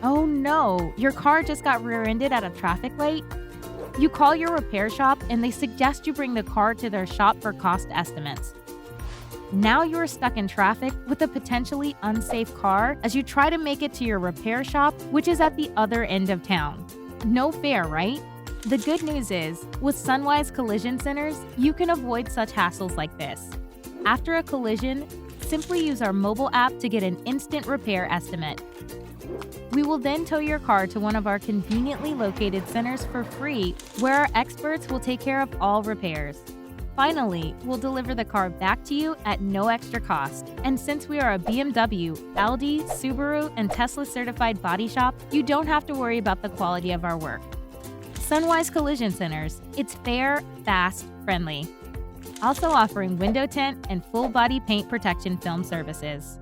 Oh no, your car just got rear-ended at a traffic light? You call your repair shop and they suggest you bring the car to their shop for cost estimates. Now you are stuck in traffic with a potentially unsafe car as you try to make it to your repair shop, which is at the other end of town. No fair, right? The good news is, with Sunwise Collision Centers, you can avoid such hassles like this. After a collision, simply use our mobile app to get an instant repair estimate. We will then tow your car to one of our conveniently located centers for free, where our experts will take care of all repairs. Finally, we'll deliver the car back to you at no extra cost. And since we are a BMW, Audi, Subaru, and Tesla Certified body shop, you don't have to worry about the quality of our work. Sunwise Collision Centers. It's fair, fast, friendly. Also offering window tint and full body paint protection film services.